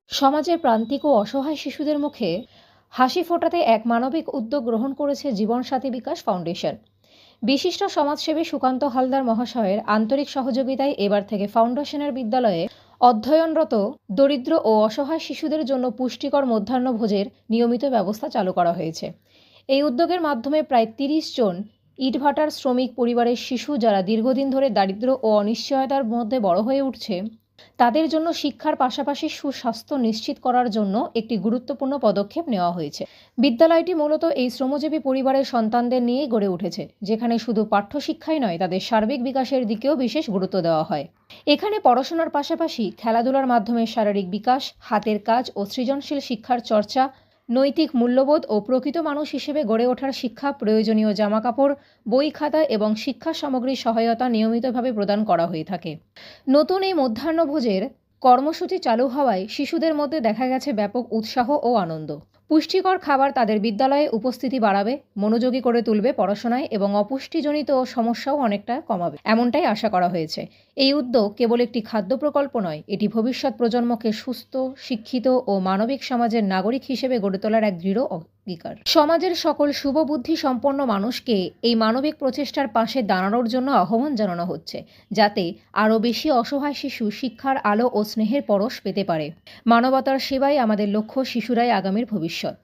সমাজের প্রান্তিক ও অসহায় শিশুদের মুখে হাসি ফোটাতে এক মানবিক উদ্যোগ গ্রহণ করেছে জীবনসাথী বিকাশ ফাউন্ডেশন। বিশিষ্ট সমাজসেবী সুকান্ত হালদার মহাশয়ের আন্তরিক সহযোগিতায় এবার থেকে ফাউন্ডেশনের বিদ্যালয়ে অধ্যয়নরত দরিদ্র ও অসহায় শিশুদের জন্য পুষ্টিকর মধ্যাহ্নভোজের নিয়মিত ব্যবস্থা চালু করা হয়েছে। এই উদ্যোগের মাধ্যমে প্রায় ৩০ জন ইটভাটার শ্রমিক পরিবারের শিশু, যারা দীর্ঘদিন ধরে দারিদ্র্য ও অনিশ্চয়তার মধ্যে বড় হয়ে উঠছে, তাদের জন্য শিক্ষার পাশাপাশি সুস্বাস্থ্য নিশ্চিত করার জন্য একটি গুরুত্বপূর্ণ পদক্ষেপ নেওয়া হয়েছে। বিদ্যালয়টি মূলত এই শ্রমজীবী পরিবারের সন্তানদের নিয়েই গড়ে উঠেছে, যেখানে শুধু পাঠ্যশিক্ষাই নয়, তাদের সার্বিক বিকাশের দিকেও বিশেষ গুরুত্ব দেওয়া হয়। এখানে পড়াশোনার পাশাপাশি খেলাধুলার মাধ্যমে শারীরিক বিকাশ, হাতের কাজ ও সৃজনশীল শিক্ষার চর্চা, নৈতিক মূল্যবোধ ও প্রকৃত মানুষ হিসেবে গড়ে ওঠার শিক্ষা, প্রয়োজনীয় জামাকাপড়, বই খাতা এবং শিক্ষা সামগ্রীর সহায়তা নিয়মিতভাবে প্রদান করা হয়ে থাকে। নতুন এই মধ্যাহ্নভোজের কর্মসূচি চালু হওয়ায় শিশুদের মধ্যে দেখা গেছে ব্যাপক উৎসাহ ও আনন্দ। পুষ্টিকর খাবার তাদের বিদ্যালয়ে উপস্থিতি বাড়াবে, মনোযোগী করে তুলবে পড়াশোনায় এবং অপুষ্টিজনিত সমস্যাও অনেকটা কমাবে, এমনটাই আশা করা হয়েছে। এই উদ্যোগ কেবল একটি খাদ্য প্রকল্প নয়, এটি ভবিষ্যৎ প্রজন্মকে সুস্থ, শিক্ষিত ও মানবিক সমাজের নাগরিক হিসেবে গড়ে তোলার এক দৃঢ় অঙ্গীকার। সমাজের সকল শুভবুদ্ধি সম্পন্ন মানুষকে এই মানবিক প্রচেষ্টার পাশে দাঁড়ানোর জন্য আহ্বান জানানো হচ্ছে, যাতে আরও বেশি অসহায় শিশু শিক্ষার আলো ও স্নেহের পরশ পেতে পারে। মানবতার সেবাই আমাদের লক্ষ্য, শিশুরাই আগামীর ভবিষ্যৎ।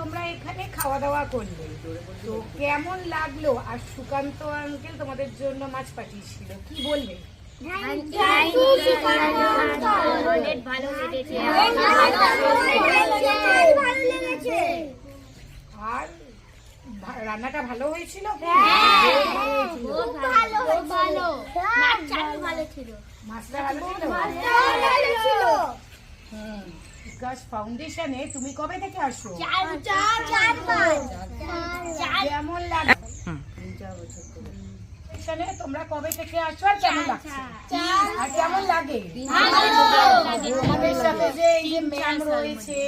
তোমরা এখানে খাওয়া দাওয়া করলে, তো কেমন লাগলো? আর সুকান্ত আঙ্কেল তোমাদের জন্য মাছ পাঠিয়েছিল, কি বলবে? আর রান্নাটা ভালো হয়েছিল? মাছটা ভালো ছিল। বিকাশ ফাউন্ডেশনে তুমি কবে থেকে আসো? কেমন লাগে? তোমরা কবে থেকে আসো আর কেমন লাগছে? আর কেমন লাগে? আমাদের সাথে যে এই যে ম্যাম রয়েছে,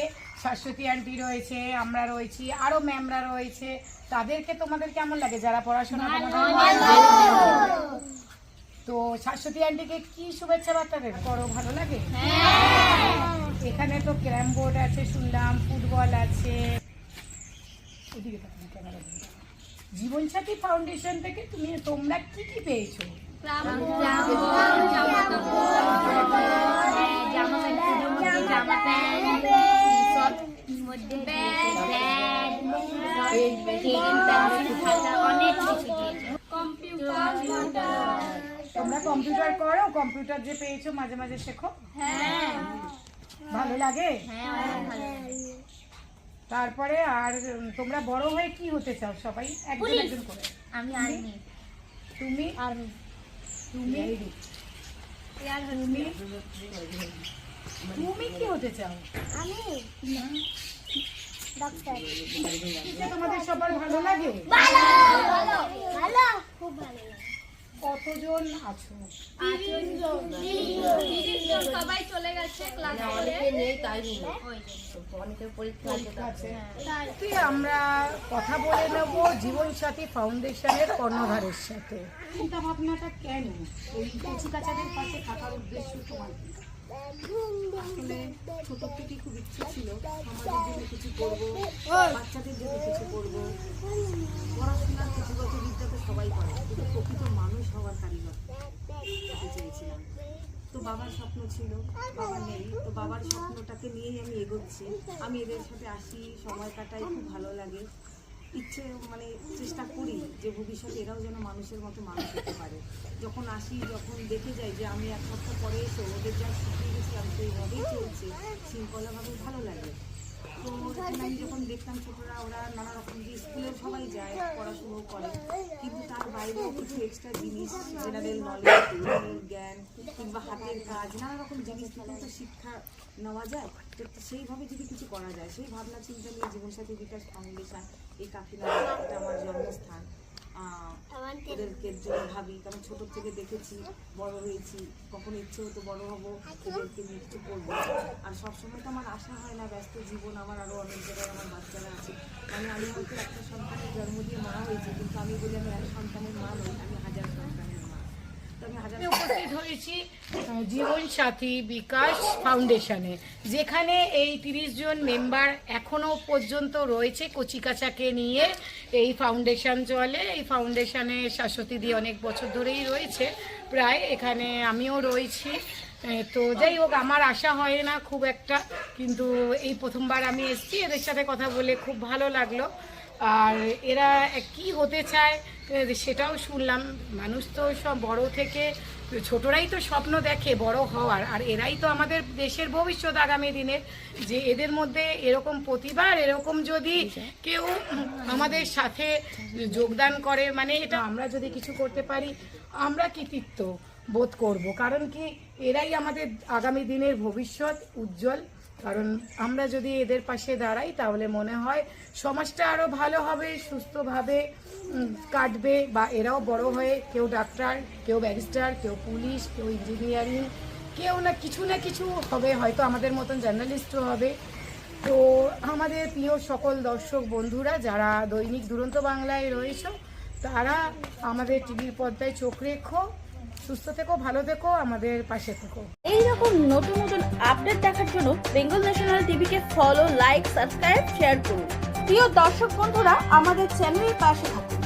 শাশ্বতী আন্টি রয়েছে, আমরা রয়েছি, আরো ম্যামরা রয়েছে, তাদেরকে তোমাদের কেমন লাগে যারা পড়াশোনা তো শাশ্বতী আন্টিকে কি শুভেচ্ছা বার্তা দেবে? করো, ভালো লাগে? এখানে তো ক্যারাম বোর্ড আছে শুনলাম, ফুটবল আছে। জীবনসাথী ফাউন্ডেশন থেকে তোমরা কি কি পেয়েছো? তোমরা কম্পিউটার করো? কম্পিউটার যে পেয়েছো মাঝে মাঝে শেখো? ভালো লাগে? তারপরে আর তোমরা বড় হয়ে কি হতে চাও সবাই? একজন একজন করে। আমি আর্মি। তুমি? আর্মি। তুমি? তুমি কি হতে চাও? আমি ডাক্তার। তোমাদের সবার ভালো লাগে? ভালো, খুব ভালো লাগে। কতজন আছো? 30 জন। সবাই চলে গেছে ক্লাস করে। অনেকের পরীক্ষা আছে। আমরা কথা বলে নেব জীবনসাথী ফাউন্ডেশনের কর্ণধারের সাথে। চিন্তা ভাবনাটা কেন এই কচিকাচাদের পাশে থাকার উদ্দেশ্য তোমার? আসলে ছোট থেকে খুব ইচ্ছে ছিল সমাজের জন্য কিছু করবো, বাচ্চাদের জন্য কিছু করবো। পড়াশোনার পুঁথিগত বিদ্যা তো সবাই করে, কিন্তু প্রকৃত মানুষ হওয়ার কারিগর হতে চেয়েছিলাম। তো বাবার স্বপ্ন ছিল, বাবা নেই, তো বাবার স্বপ্নটাকে নিয়েই আমি এগোচ্ছি। আমি এদের সাথে আসি, সময় কাটাই, খুব ভালো লাগে। ইচ্ছে মানে চেষ্টা করি যে ভবিষ্যতে এরাও যেন মানুষের মতো মানুষ হতে পারে। যখন আসি, যখন দেখে যাই যে আমি এক সপ্তাহ পরে এসে ওদের যা শিখিয়ে গেছিলাম সেইভাবেই চলছে, শৃঙ্খলাভাবে ভালো লাগে। তো এখানে আমি যখন দেখতাম ছোটরা ওরা নানা রকম যে স্কুলে সবাই যায়, পড়াশুনো করে, কিন্তু তার বাইরেও কিছু এক্সট্রা জিনিস, জেনারেল নলেজ, জ্ঞান কিংবা হাতের কাজ, নানা রকম জিনিস থেকে তো শিক্ষা নেওয়া যায়। তো সেইভাবে যদি কিছু করা যায়, সেই ভাবনা চিন্তা নিয়ে জীবনসাথী বিকাশ ফাউন্ডেশন, এই কাকিনাড়া, এটা আমার জন্মস্থান, ওদেরকে জন্য ভাবি। কারণ ছোটোর থেকে দেখেছি, বড় হয়েছি, কখনো ইচ্ছে হতো বড় হবো, ওদেরকে নিয়ে কিছু করবো। আর সবসময় তো আমার আশা হয় না, ব্যস্ত জীবন, আমার আরও অনেক জায়গায় আমার বাচ্চারা আছে। আমি হয়তো একটা সন্তানের জন্ম দিয়ে মা হয়েছি, কিন্তু আমি বলি আমি এক সন্তানের মা নই, আমি হাজার সন্তানের মা। তো আমি উপস্থিত হয়েছি জীবনসাথী বিকাশ ফাউন্ডেশনে, যেখানে এই 30 জন মেম্বার এখনো পর্যন্ত রয়েছে। কচিকাচাকে নিয়ে এই ফাউন্ডেশন চলে। এই ফাউন্ডেশনে শাশ্বতী দি অনেক বছর ধরেই রয়েছে, প্রায় এখানে আমিও রয়েছি। তো যাই হোক, আমার আশা হয় না খুব একটা, কিন্তু এই প্রথমবার আমি এসেছি, এদের সাথে কথা বলে খুব ভালো লাগলো। আর এরা কি হতে চায় সেটাও শুনলাম। মানুষ তো সব বড় থেকে, ছোটরাই তো স্বপ্ন দেখে বড় হওয়ার, আর এরাই তো আমাদের দেশের ভবিষ্যৎ আগামী দিনের। যে এদের মধ্যে এরকম প্রতিভা, এরকম যদি কেউ আমাদের সাথে যোগদান করে, মানে এটা আমরা যদি কিছু করতে পারি, আমরা কৃতিত্ব বোধ করব। কারণ কি, এরাই আমাদের আগামী দিনের ভবিষ্যৎ উজ্জ্বল। কারণ আমরা যদি এদের পাশে দাঁড়াই, তাহলে মনে হয় সমাজটা আরও ভালো হবে, সুস্থভাবে কাটবে। বা এরাও বড় হয়ে কেউ ডাক্তার, কেউ ব্যারিস্টার, কেউ পুলিশ, কেউ ইঞ্জিনিয়ারিং, কেউ না কিছু হবে, হয়তো আমাদের মতন জার্নালিস্টও হবে। তো আমাদের প্রিয় সকল দর্শক বন্ধুরা যারা দৈনিক দুরন্ত বাংলায় রয়েছে, তারা আমাদের টিভির পর্দায় চোখ রেখো, সুস্থ থেকো, ভালো থেকো, আমাদের পাশে থেকো। এইরকম নতুন নতুন আপডেট দেখার জন্য বেঙ্গল ন্যাশনাল টিভিকে ফলো, লাইক, সাবস্ক্রাইব, শেয়ার করুন। প্রিয় দর্শক বন্ধুরা, আমাদের চ্যানেলের পাশে থাকুন।